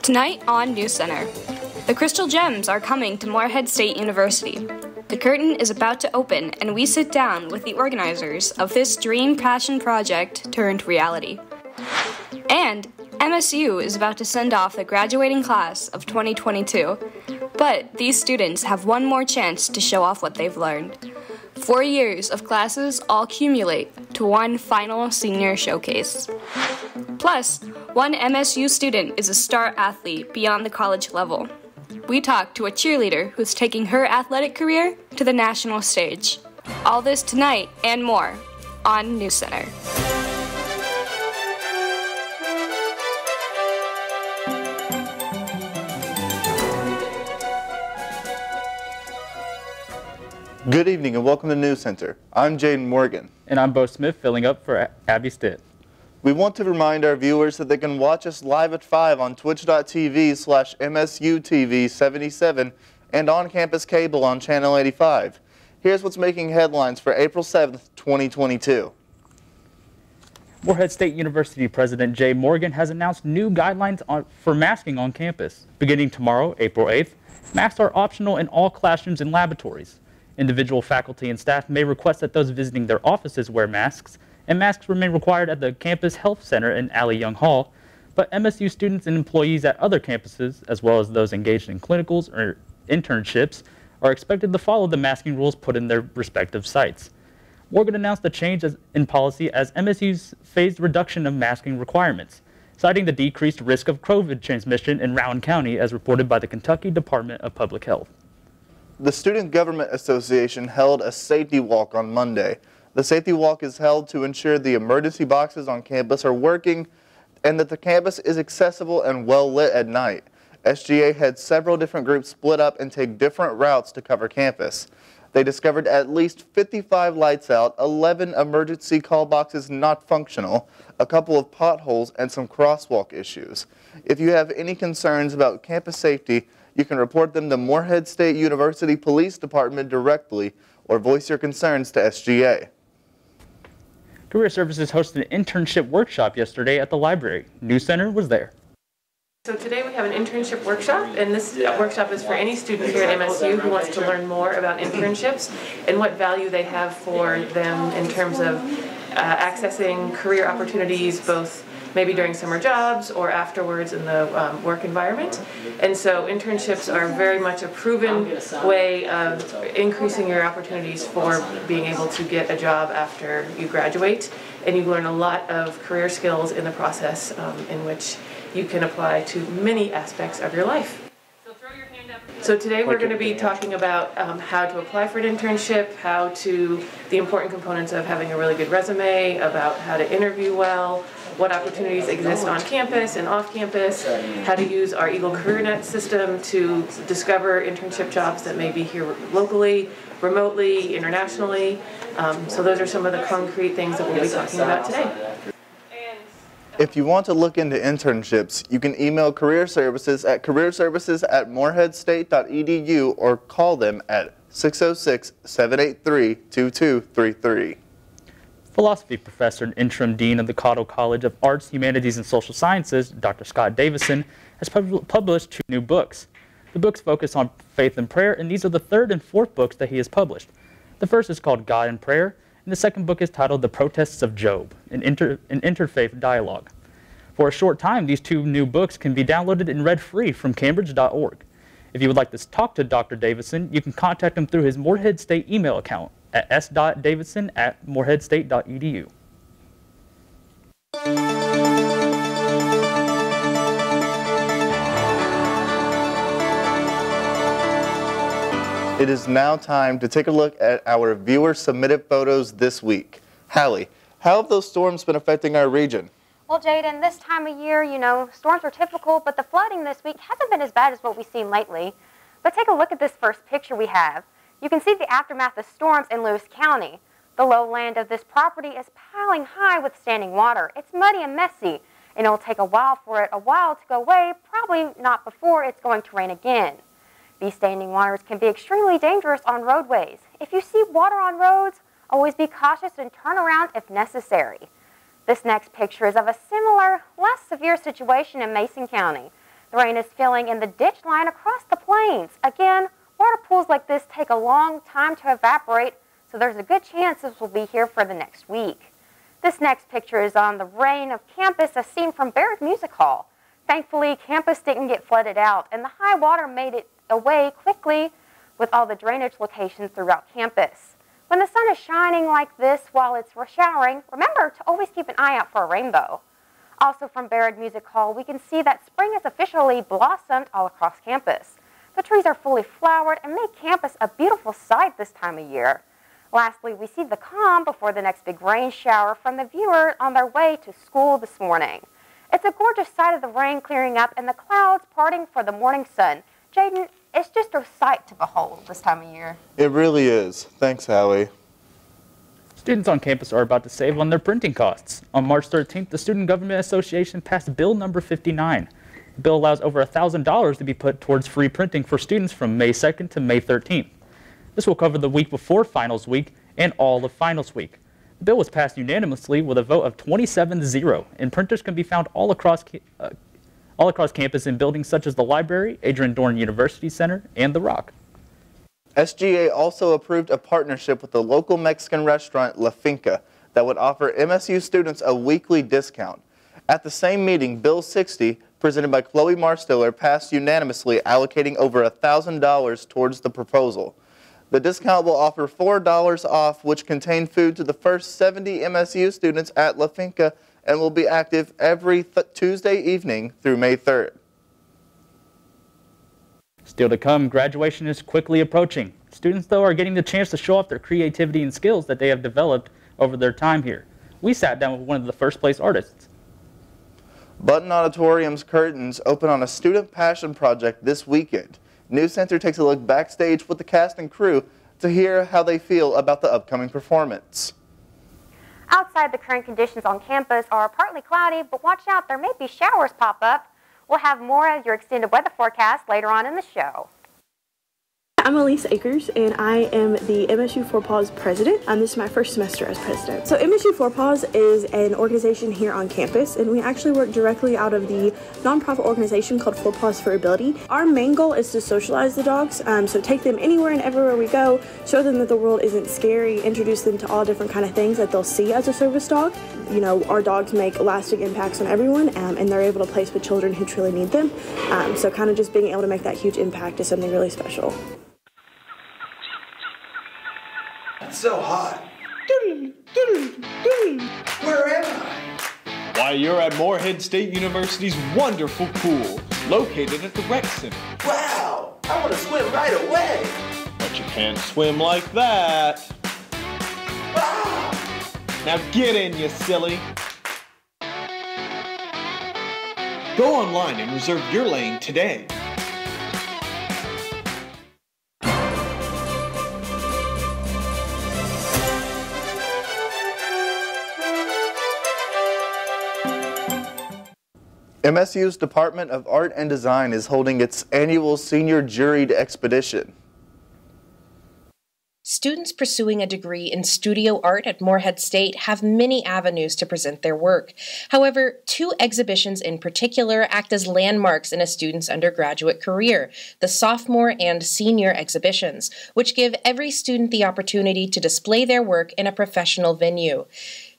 Tonight on NewsCenter, the Crystal Gems are coming to Morehead State University. The curtain is about to open, and we sit down with the organizers of this dream passion project turned reality. And MSU is about to send off the graduating class of 2022. But these students have one more chance to show off what they've learned. 4 years of classes all accumulate to one final senior showcase. Plus, one MSU student is a star athlete beyond the college level. We talk to a cheerleader who's taking her athletic career to the national stage. All this tonight and more on NewsCenter. Good evening and welcome to NewsCenter. I'm Jaden Morgan. And I'm Beau Smith, filling up for Abby Stitt. We want to remind our viewers that they can watch us live at 5 on twitch.tv/MSUTV77 and on campus cable on Channel 85. Here's what's making headlines for April 7th, 2022. Morehead State University President Jay Morgan has announced new guidelines for masking on campus. Beginning tomorrow, April 8th, masks are optional in all classrooms and laboratories. Individual faculty and staff may request that those visiting their offices wear masks, and masks remain required at the Campus Health Center in Hallie Young Hall, but MSU students and employees at other campuses, as well as those engaged in clinicals or internships, are expected to follow the masking rules put in their respective sites. Morgan announced the change in policy as MSU's phased reduction of masking requirements, citing the decreased risk of COVID transmission in Rowan County as reported by the Kentucky Department of Public Health. The Student Government Association held a safety walk on Monday. The safety walk is held to ensure the emergency boxes on campus are working and that the campus is accessible and well lit at night. SGA had several different groups split up and take different routes to cover campus. They discovered at least 55 lights out, 11 emergency call boxes not functional, a couple of potholes, and some crosswalk issues. If you have any concerns about campus safety, you can report them to Morehead State University Police Department directly or voice your concerns to SGA. Career Services hosted an internship workshop yesterday at the library. NewsCenter was there. So today we have an internship workshop, and this workshop is for any student here at MSU who wants to learn more about internships and what value they have for them in terms of accessing career opportunities, both maybe during summer jobs or afterwards in the work environment. And so internships are very much a proven way of increasing your opportunities for being able to get a job after you graduate. And you learn a lot of career skills in the process in which you can apply to many aspects of your life. So today we're going to be talking about how to apply for an internship, the important components of having a really good resume, about how to interview well, what opportunities exist on campus and off campus, how to use our Eagle CareerNet system to discover internship jobs that may be here locally, remotely, internationally. So those are some of the concrete things that we'll be talking about today. If you want to look into internships, you can email Career Services at careerservices@moreheadstate.edu or call them at 606-783-2233. Philosophy professor and interim dean of the Cottle College of Arts, Humanities, and Social Sciences, Dr. Scott Davison, has published 2 new books. The books focus on faith and prayer, and these are the 3rd and 4th books that he has published. The first is called God and Prayer, and the second book is titled The Protests of Job, an interfaith dialogue. For a short time, these 2 new books can be downloaded and read free from Cambridge.org. If you would like to talk to Dr. Davison, you can contact him through his Morehead State email account at s.davison@moreheadstate.edu. It is now time to take a look at our viewer-submitted photos this week. Hallie, how have those storms been affecting our region? Well, Jaden, this time of year, storms are typical, but the flooding this week hasn't been as bad as what we've seen lately. But take a look at this first picture we have. You can see the aftermath of storms in Lewis County. The lowland of this property is piling high with standing water. It's muddy and messy, and it'll take a while to go away, probably not before it's going to rain again. These standing waters can be extremely dangerous on roadways. If you see water on roads, always be cautious and turn around if necessary. This next picture is of a similar, less severe situation in Mason County. The rain is filling in the ditch line across the plains. Again, water pools like this take a long time to evaporate, so there's a good chance this will be here for the next week. This next picture is on the rain of campus as seen from Barrett Music Hall. Thankfully, campus didn't get flooded out, and the high water made it away quickly with all the drainage locations throughout campus. When the sun is shining like this while it's showering, remember to always keep an eye out for a rainbow. Also from Barrett Music Hall, we can see that spring has officially blossomed all across campus. The trees are fully flowered and make campus a beautiful sight this time of year. Lastly, we see the calm before the next big rain shower from the viewers on their way to school this morning. It's a gorgeous sight of the rain clearing up and the clouds parting for the morning sun. Jaden, it's just a sight to behold this time of year. It really is. Thanks, Hallie. Students on campus are about to save on their printing costs. On March 13th, the Student Government Association passed Bill number 59. The bill allows over $1,000 to be put towards free printing for students from May 2nd to May 13th. This will cover the week before finals week and all of finals week. The bill was passed unanimously with a vote of 27-0, and printers can be found all across campus in buildings such as the library, Adrian Dorn University Center, and The Rock. SGA also approved a partnership with the local Mexican restaurant La Finca that would offer MSU students a weekly discount. At the same meeting, Bill 60, presented by Chloe Marstiller, passed unanimously, allocating over $1,000 towards the proposal. The discount will offer $4 off, which contain food to the first 70 MSU students at La Finca and will be active every Tuesday evening through May 3rd. Still to come, graduation is quickly approaching. Students, though, are getting the chance to show off their creativity and skills that they have developed over their time here. We sat down with one of the first-place artists. Button Auditorium's curtains open on a student passion project this weekend. NewsCenter takes a look backstage with the cast and crew to hear how they feel about the upcoming performance. Outside, the current conditions on campus are partly cloudy, but watch out, there may be showers pop up. We'll have more of your extended weather forecast later on in the show. I'm Elise Akers, and I am the MSU 4 Paws president. This is my first semester as president. So MSU 4 Paws is an organization here on campus, and we actually work directly out of the nonprofit organization called 4 Paws for Ability. Our main goal is to socialize the dogs, so take them anywhere and everywhere we go, show them that the world isn't scary, introduce them to all different kind of things that they'll see as a service dog. You know, our dogs make lasting impacts on everyone, and they're able to place with children who truly need them. So kind of just being able to make that huge impact is something really special. It's so hot. Where am I? Why, you're at Morehead State University's wonderful pool, located at the rec center. Wow, I want to swim right away. But you can't swim like that. Ah! Now get in, you silly. Go online and reserve your lane today. MSU's Department of Art and Design is holding its annual senior juried expedition. Students pursuing a degree in studio art at Morehead State have many avenues to present their work. However, two exhibitions in particular act as landmarks in a student's undergraduate career, the sophomore and senior exhibitions, which give every student the opportunity to display their work in a professional venue.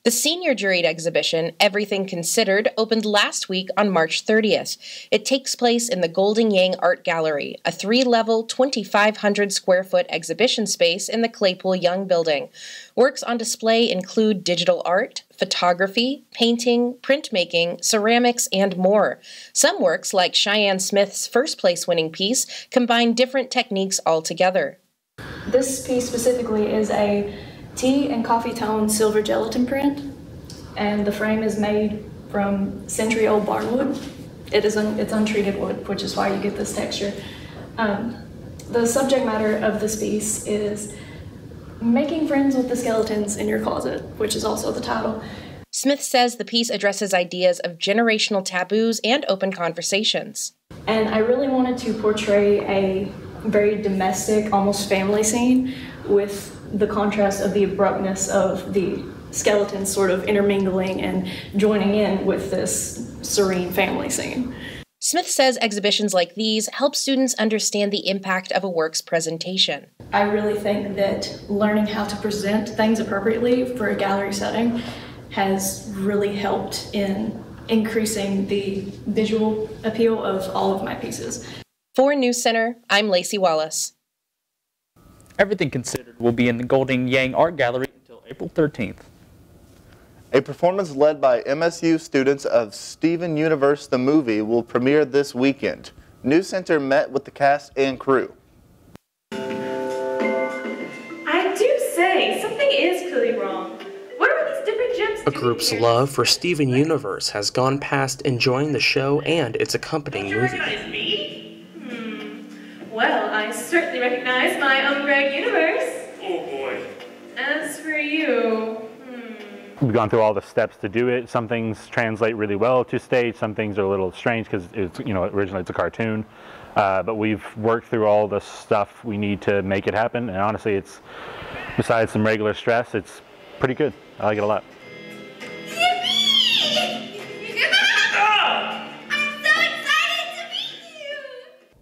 The senior juried exhibition, Everything Considered, opened last week on March 30th. It takes place in the Golden Yang Art Gallery, a 3-level, 2,500-square-foot exhibition space in the Claypool Young Building. Works on display include digital art, photography, painting, printmaking, ceramics, and more. Some works, like Cheyenne Smith's first-place winning piece, combine different techniques altogether. This piece specifically is a tea and coffee tone silver gelatin print, and the frame is made from century-old barnwood. It's untreated wood, which is why you get this texture. The subject matter of this piece is making friends with the skeletons in your closet, which is also the title. Smith says the piece addresses ideas of generational taboos and open conversations. And I really wanted to portray a very domestic, almost family scene with the contrast of the abruptness of the skeletons sort of intermingling and joining in with this serene family scene. Smith says exhibitions like these help students understand the impact of a work's presentation. I really think that learning how to present things appropriately for a gallery setting has really helped in increasing the visual appeal of all of my pieces. For NewsCenter, I'm Lacey Wallace. Everything Considered will be in the Golding Yang Art Gallery until April 13th. A performance led by MSU students of Steven Universe the Movie will premiere this weekend. NewsCenter met with the cast and crew. I do say, something is clearly wrong. What are these different gems A group's love for Steven Universe has gone past enjoying the show and its accompanying movie. Recognize me? Well, I certainly recognize my own Greg Universe. Oh boy. As for you... We've gone through all the steps to do it. Some things translate really well to stage. Some things are a little strange because it's, originally it's a cartoon. But we've worked through all the stuff we need to make it happen. And honestly, it's, besides some regular stress, it's pretty good. I like it a lot.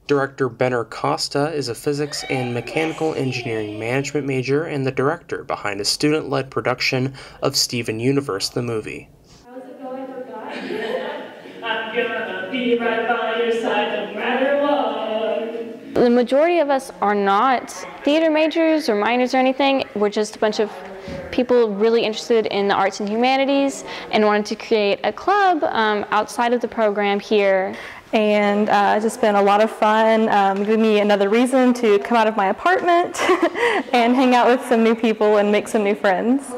Director Benner Costa is a physics and mechanical engineering management major and the director behind a student-led production of Steven Universe the Movie. How's it going, guys? I'm gonna be right by your side no matter what. The majority of us are not theater majors or minors or anything. We're just a bunch of people really interested in the arts and humanities and wanted to create a club outside of the program here. And it's just been a lot of fun, giving me another reason to come out of my apartment and hang out with some new people and make some new friends.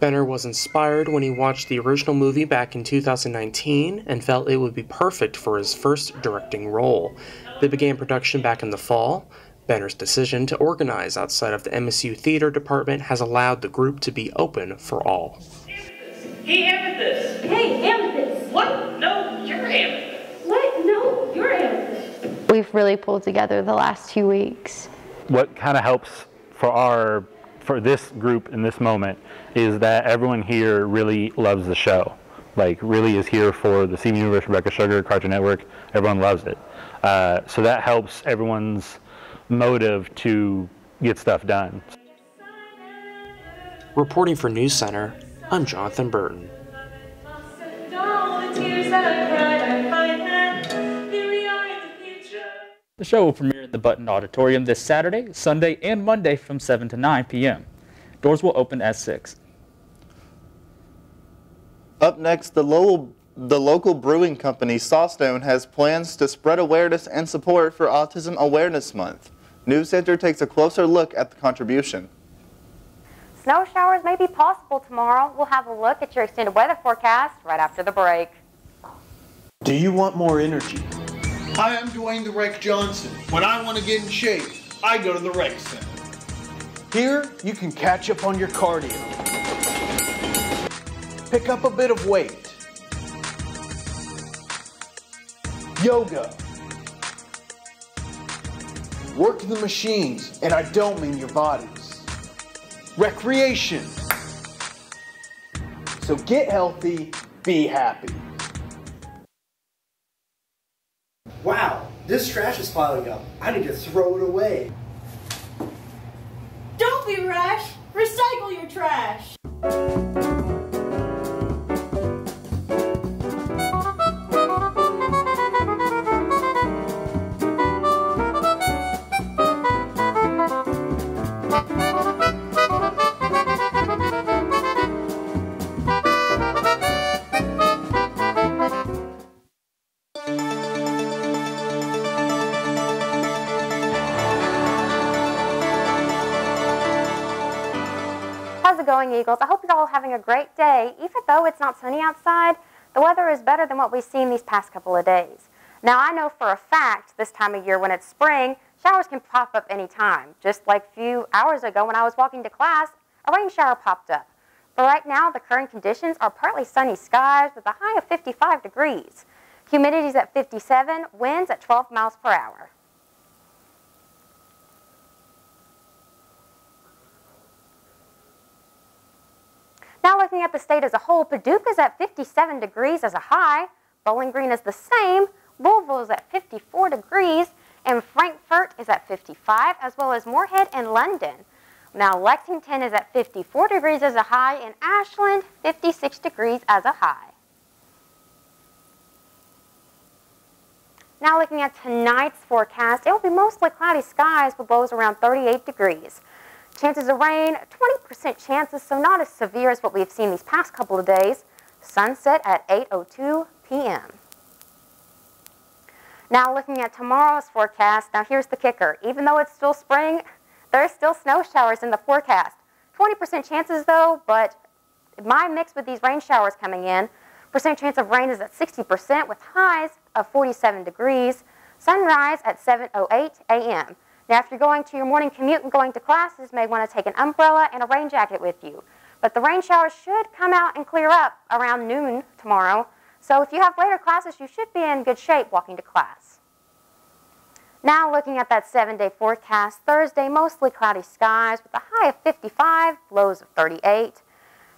Benner was inspired when he watched the original movie back in 2019 and felt it would be perfect for his first directing role. They began production back in the fall. Benner's decision to organize outside of the MSU Theater Department has allowed the group to be open for all. Hey, Amethyst! Hey, Amethyst! What? No, you're Amethyst. What? No, you're Amethyst. We've really pulled together the last 2 weeks. What kind of helps for this group in this moment is that everyone here really loves the show. Like, really is here for the Steven Universe, Rebecca Sugar, Cartoon Network. Everyone loves it. So that helps everyone's motive to get stuff done. Reporting for NewsCenter, I'm Jonathan Burton. The show will premiere at the Button Auditorium this Saturday, Sunday, and Monday from 7 to 9 p.m. Doors will open at 6. Up next, the local brewing company Sawstone has plans to spread awareness and support for Autism Awareness Month. NewsCenter takes a closer look at the contribution. Snow showers may be possible tomorrow. We'll have a look at your extended weather forecast right after the break. Do you want more energy? Hi, I'm Dwayne the Wreck Johnson. When I want to get in shape, I go to the Rec Center. Here, you can catch up on your cardio. Pick up a bit of weight. Yoga. Work the machines, and I don't mean your bodies. Recreation. So get healthy, be happy. Wow, this trash is piling up. I need to throw it away. Don't be rash. Recycle your trash. How's it going, Eagles? I hope you're all having a great day. Even though it's not sunny outside, the weather is better than what we've seen these past couple of days. Now, I know for a fact this time of year when it's spring, showers can pop up anytime. Just like a few hours ago when I was walking to class, a rain shower popped up. But right now, the current conditions are partly sunny skies with a high of 55 degrees. Humidity is at 57, winds at 12 miles per hour. Now looking at the state as a whole, Paducah's at 57 degrees as a high, Bowling Green is the same, Louisville is at 54 degrees, and Frankfurt is at 55, as well as Moorhead and London. Now Lexington is at 54 degrees as a high, and Ashland 56 degrees as a high. Now looking at tonight's forecast, it will be mostly cloudy skies with lows around 38 degrees. Chances of rain, 20% chances, so not as severe as what we've seen these past couple of days. Sunset at 8:02 p.m. Now looking at tomorrow's forecast, now here's the kicker. Even though it's still spring, there are still snow showers in the forecast. 20% chances though, but my mix with these rain showers coming in, percent chance of rain is at 60% with highs of 47 degrees. Sunrise at 7:08 a.m. Now, if you're going to your morning commute and going to classes, you may want to take an umbrella and a rain jacket with you. But the rain showers should come out and clear up around noon tomorrow. So if you have later classes, you should be in good shape walking to class. Now, looking at that 7-day forecast, Thursday, mostly cloudy skies with a high of 55, lows of 38.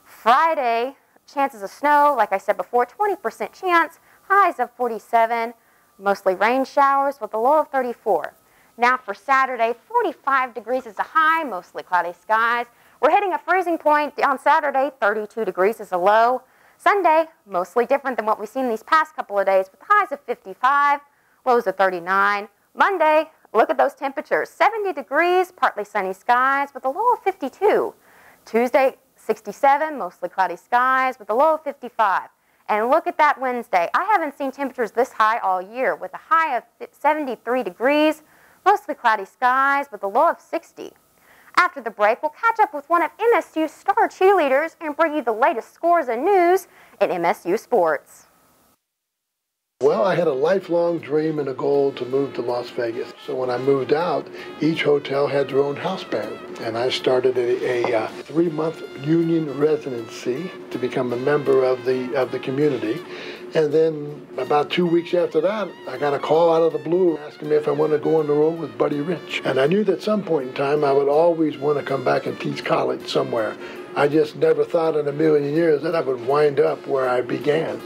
Friday, chances of snow, like I said before, 20% chance, highs of 47, mostly rain showers with a low of 34. Now for Saturday, 45 degrees is a high, mostly cloudy skies. We're hitting a freezing point on Saturday, 32 degrees is a low. Sunday, mostly different than what we've seen these past couple of days with highs of 55, lows of 39. Monday, look at those temperatures, 70 degrees, partly sunny skies with a low of 52. Tuesday, 67, mostly cloudy skies with a low of 55. And look at that Wednesday. I haven't seen temperatures this high all year with a high of 73 degrees, mostly cloudy skies with a low of 60. After the break, we'll catch up with one of MSU's star cheerleaders and bring you the latest scores and news in MSU sports. Well, I had a lifelong dream and a goal to move to Las Vegas. So when I moved out, each hotel had their own house band. And I started a 3-month union residency to become a member of the community. And then about 2 weeks after that, I got a call out of the blue asking me if I wanted to go on the road with Buddy Rich. And I knew that at some point in time I would always want to come back and teach college somewhere. I just never thought in a million years that I would wind up where I began.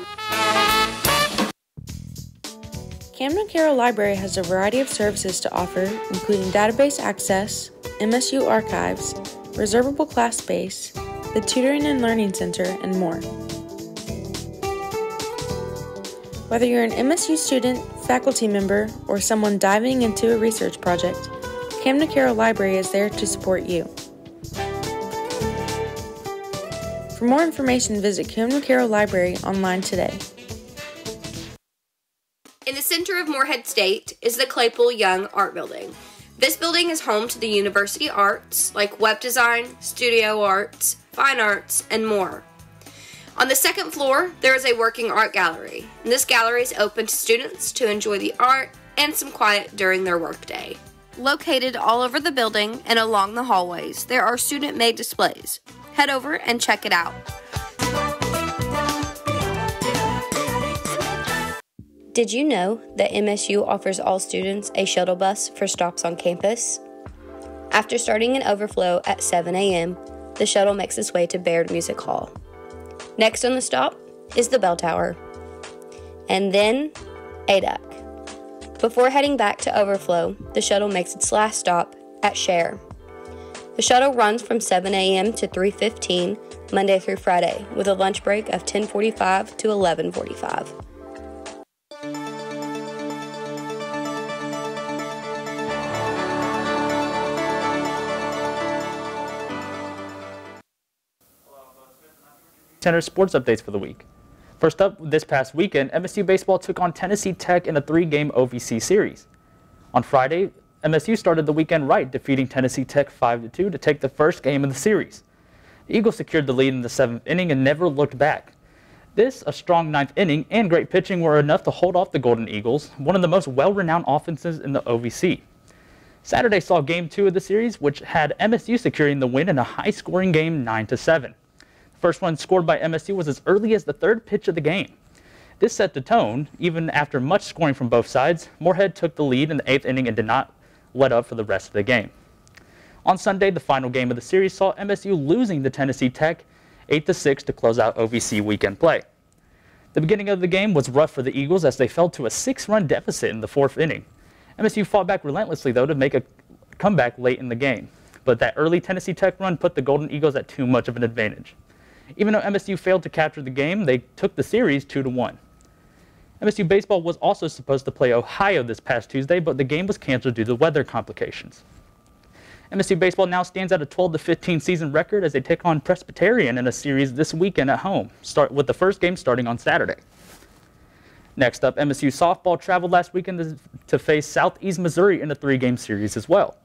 Camden Carroll Library has a variety of services to offer, including database access, MSU archives, reservable class space, the Tutoring and Learning Center, and more. Whether you're an MSU student, faculty member, or someone diving into a research project, Camden Carroll Library is there to support you. For more information, visit Camden Carroll Library online today. In the center of Moorhead State is the Claypool Young Art Building. This building is home to the university arts like web design, studio arts, fine arts, and more. On the second floor, there is a working art gallery, and this gallery is open to students to enjoy the art and some quiet during their workday. Located all over the building and along the hallways, there are student-made displays. Head over and check it out. Did you know that MSU offers all students a shuttle bus for stops on campus? After starting an overflow at 7 a.m., the shuttle makes its way to Baird Music Hall. Next on the stop is the bell tower, and then ADUC. Before heading back to overflow, the shuttle makes its last stop at Share. The shuttle runs from 7 a.m. to 3:15 Monday through Friday, with a lunch break of 10:45 to 11:45. Center sports updates for the week. First up, this past weekend, MSU baseball took on Tennessee Tech in a 3-game OVC series. On Friday, MSU started the weekend right, defeating Tennessee Tech 5-2 to take the first game of the series. The Eagles secured the lead in the 7th inning and never looked back. This, a strong 9th inning, and great pitching were enough to hold off the Golden Eagles, one of the most well-renowned offenses in the OVC. Saturday saw Game 2 of the series, which had MSU securing the win in a high-scoring game 9-7. First one scored by MSU was as early as the 3rd pitch of the game. This set the tone. Even after much scoring from both sides, Moorhead took the lead in the 8th inning and did not let up for the rest of the game. On Sunday, the final game of the series saw MSU losing to Tennessee Tech 8-6 to close out OVC weekend play. The beginning of the game was rough for the Eagles as they fell to a 6-run deficit in the 4th inning. MSU fought back relentlessly, though, to make a comeback late in the game. But that early Tennessee Tech run put the Golden Eagles at too much of an advantage. Even though MSU failed to capture the game, they took the series 2-1. MSU baseball was also supposed to play Ohio this past Tuesday, but the game was canceled due to weather complications. MSU baseball now stands at a 12-15 season record as they take on Presbyterian in a series this weekend at home, with the first game starting on Saturday. Next up, MSU softball traveled last weekend to face Southeast Missouri in a 3-game series as well.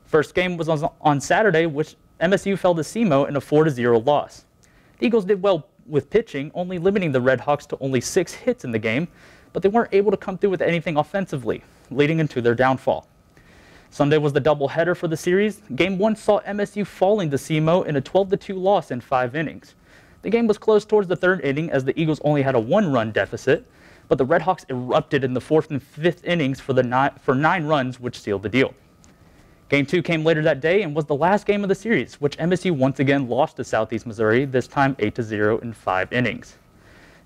First game was on Saturday, which MSU fell to SEMO in a 4-0 loss. The Eagles did well with pitching, only limiting the Red Hawks to only 6 hits in the game, but they weren't able to come through with anything offensively, leading into their downfall. Sunday was the doubleheader for the series. Game 1 saw MSU falling to SEMO in a 12-2 loss in 5 innings. The game was close towards the 3rd inning as the Eagles only had a 1-run deficit, but the Red Hawks erupted in the 4th and 5th innings for 9 runs, which sealed the deal. Game 2 came later that day and was the last game of the series, which MSU once again lost to Southeast Missouri, this time 8-0 in 5 innings.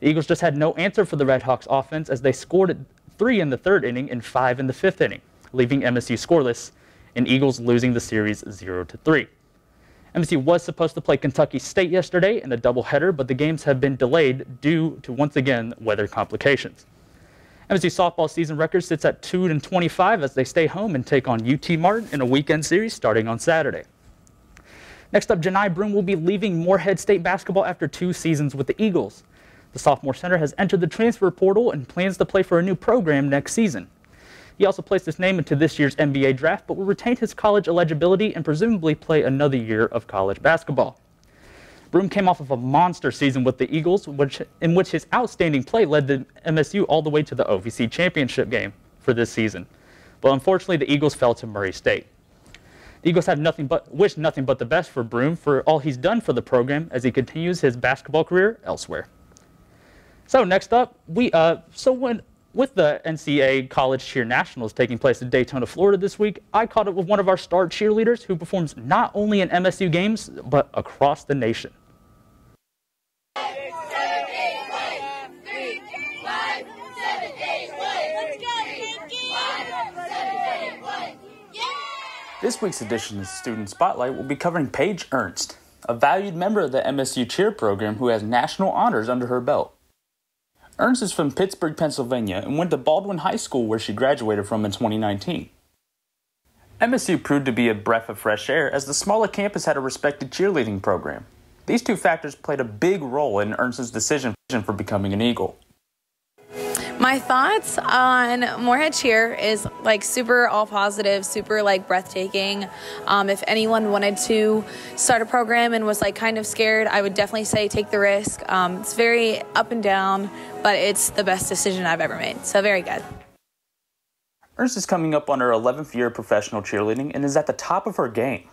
The Eagles just had no answer for the Red Hawks offense as they scored 3 in the 3rd inning and 5 in the 5th inning, leaving MSU scoreless, and Eagles losing the series 0-3. MSU was supposed to play Kentucky State yesterday in a doubleheader, but the games have been delayed due to, once again, weather complications. MSU softball season record sits at 2-25 as they stay home and take on UT Martin in a weekend series starting on Saturday. Next up, Janai Broom will be leaving Morehead State basketball after 2 seasons with the Eagles. The sophomore center has entered the transfer portal and plans to play for a new program next season. He also placed his name into this year's NBA draft, but will retain his college eligibility and presumably play another year of college basketball. Broom came off of a monster season with the Eagles, in which his outstanding play led the MSU all the way to the OVC championship game for this season. But unfortunately, the Eagles fell to Murray State. The Eagles have wish nothing but the best for Broom for all he's done for the program as he continues his basketball career elsewhere. So next up, with the NCAA College Cheer Nationals taking place in Daytona, Florida this week, I caught up with one of our star cheerleaders who performs not only in MSU games, but across the nation. This week's edition of Student Spotlight will be covering Paige Ernst, a valued member of the MSU cheer program who has national honors under her belt. Ernst is from Pittsburgh, Pennsylvania, and went to Baldwin High School where she graduated from in 2019. MSU proved to be a breath of fresh air as the smaller campus had a respected cheerleading program. These two factors played a big role in Ernst's decision for becoming an Eagle. My thoughts on Morehead Cheer is super all positive, super breathtaking. If anyone wanted to start a program and was kind of scared, I would definitely say take the risk. It's very up and down, but it's the best decision I've ever made. So very good. Ernst is coming up on her 11th year of professional cheerleading and is at the top of her game.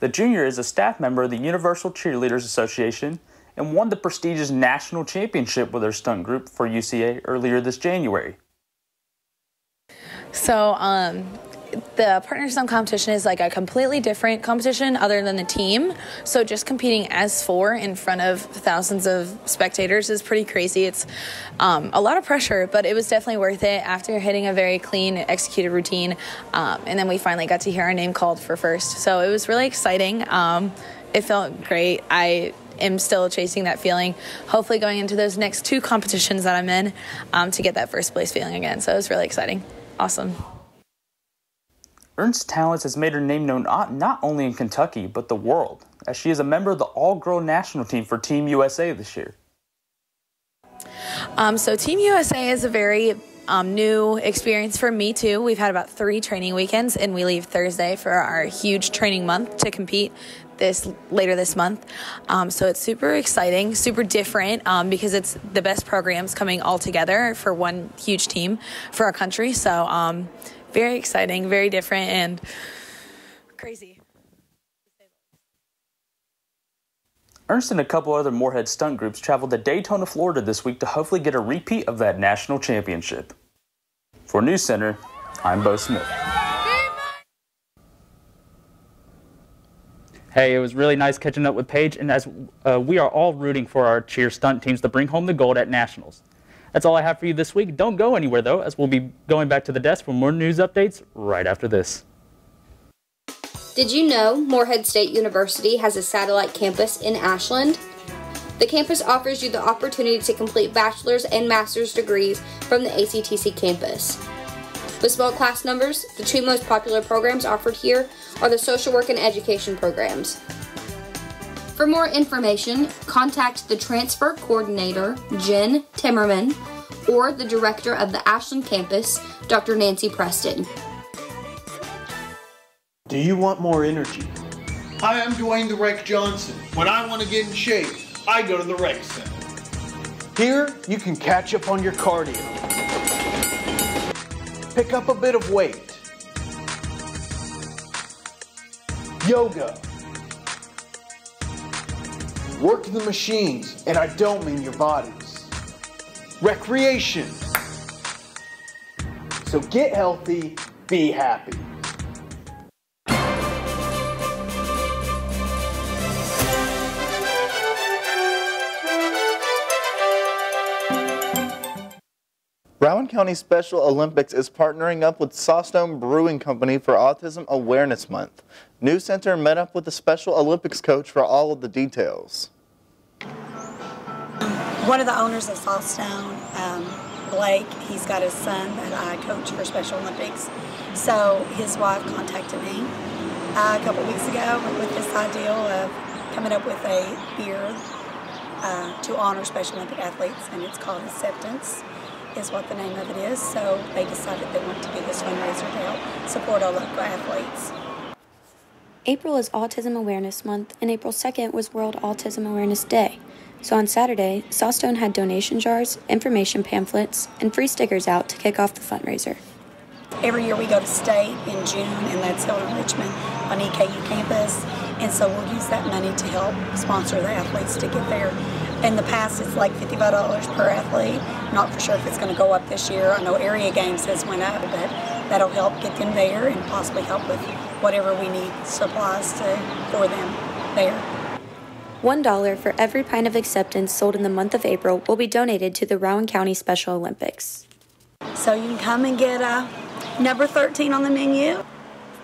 The junior is a staff member of the Universal Cheerleaders Association and won the prestigious national championship with her stunt group for UCA earlier this January. So the partner stunt competition is a completely different competition other than the team. So just competing as 4 in front of thousands of spectators is pretty crazy. It's a lot of pressure, but it was definitely worth it after hitting a very clean executed routine. And then we finally got to hear our name called for first. So it was really exciting. It felt great. I am still chasing that feeling, hopefully going into those next 2 competitions that I'm in to get that first place feeling again. So it was really exciting. Awesome. Ernst's talents has made her name known not only in Kentucky, but the world, as she is a member of the all-girl national team for Team USA this year. So Team USA is a very new experience for me too. We've had about 3 training weekends, and we leave Thursday for our huge training month to compete later this month. So it's super exciting, super different because it's the best programs coming all together for one huge team for our country. So very exciting, very different, and crazy. Ernst and a couple other Morehead stunt groups traveled to Daytona, Florida this week to hopefully get a repeat of that national championship. For NewsCenter, I'm Beau Smith. Hey, it was really nice catching up with Paige, and as we are all rooting for our cheer stunt teams to bring home the gold at Nationals. That's all I have for you this week. Don't go anywhere, though, as we'll be going back to the desk for more news updates right after this. Did you know Morehead State University has a satellite campus in Ashland? The campus offers you the opportunity to complete bachelor's and master's degrees from the ACTC campus. With small class numbers, the two most popular programs offered here are the social work and education programs. For more information, contact the transfer coordinator, Jen Timmerman, or the director of the Ashland campus, Dr. Nancy Preston. Do you want more energy? Hi, I'm Dwayne the Wreck Johnson. When I want to get in shape, I go to the Rec Center. Here, you can catch up on your cardio, pick up a bit of weight, yoga, work the machines, and I don't mean your bodies, recreation. So get healthy, be happy. Rowan County Special Olympics is partnering up with Sawstone Brewing Company for Autism Awareness Month. NewsCenter met up with the Special Olympics coach for all of the details. One of the owners of Sawstone, Blake, he's got his son that I coach for Special Olympics. So his wife contacted me a couple weeks ago with this idea of coming up with a beer to honor Special Olympic athletes, and it's called Acceptance, is what the name of it is. So they decided they wanted to do this fundraiser to help support our local athletes. April is Autism Awareness Month, and April 2nd was World Autism Awareness Day. So on Saturday, Sawstone had donation jars, information pamphlets, and free stickers out to kick off the fundraiser. Every year we go to state in June, and that's held in Richmond on EKU campus, and so we'll use that money to help sponsor the athletes to get there. In the past, it's like $55 per athlete. Not for sure if it's going to go up this year. I know Area Games has went up, but that'll help get them there and possibly help with whatever we need supplies for them there. $1 for every pint of acceptance sold in the month of April will be donated to the Rowan County Special Olympics. So you can come and get number 13 on the menu.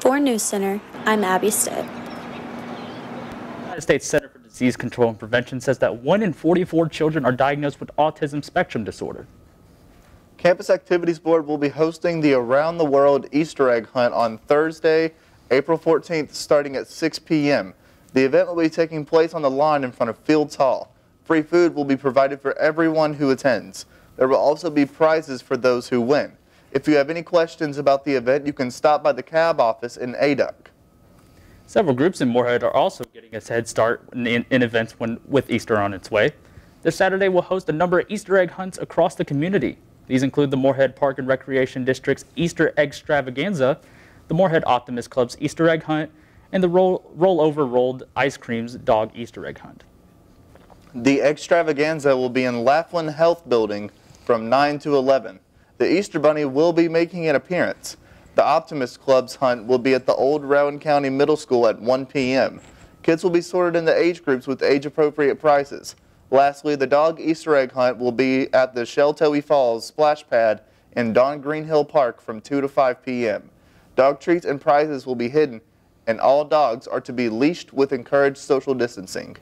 For NewsCenter, I'm Abby Stead. The United States Center for Disease Control and Prevention says that 1 in 44 children are diagnosed with autism spectrum disorder. Campus Activities Board will be hosting the Around the World Easter egg hunt on Thursday, April 14th, starting at 6 p.m. The event will be taking place on the lawn in front of Fields Hall. Free food will be provided for everyone who attends. There will also be prizes for those who win. If you have any questions about the event, you can stop by the CAB office in Aduc. Several groups in Morehead are also getting a head start in events with Easter on its way. This Saturday will host a number of Easter egg hunts across the community. These include the Morehead Park and Recreation District's Easter Egg Extravaganza, the Morehead Optimist Club's Easter Egg Hunt, and the Rollover Rolled Ice Cream's Dog Easter Egg Hunt. The Extravaganza will be in Laughlin Health Building from 9 to 11. The Easter Bunny will be making an appearance. The Optimist Club's hunt will be at the Old Rowan County Middle School at 1 p.m. Kids will be sorted into age groups with age-appropriate prizes. Lastly, the Dog Easter Egg Hunt will be at the Sheltoe Falls Splash Pad in Don Greenhill Park from 2 to 5 p.m. Dog treats and prizes will be hidden, and all dogs are to be leashed with encouraged social distancing.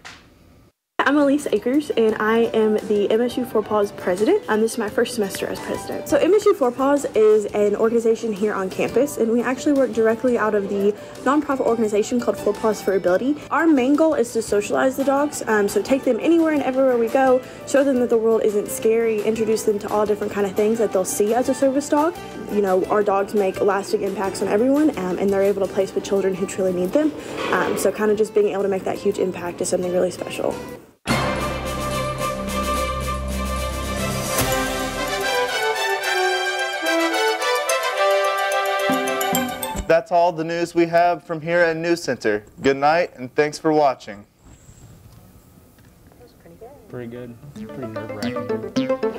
I'm Elise Akers, and I am the MSU 4PAWS president. This is my first semester as president. So MSU 4PAWS is an organization here on campus, and we actually work directly out of the nonprofit organization called 4PAWS for Ability. Our main goal is to socialize the dogs, so take them anywhere and everywhere we go, show them that the world isn't scary, introduce them to all different kind of things that they'll see as a service dog. You know, our dogs make lasting impacts on everyone, and they're able to place with children who truly need them. So kind of just being able to make that huge impact is something really special. That's all the news we have from here at NewsCenter. Good night, and thanks for watching. Pretty good. Pretty nerve-wracking.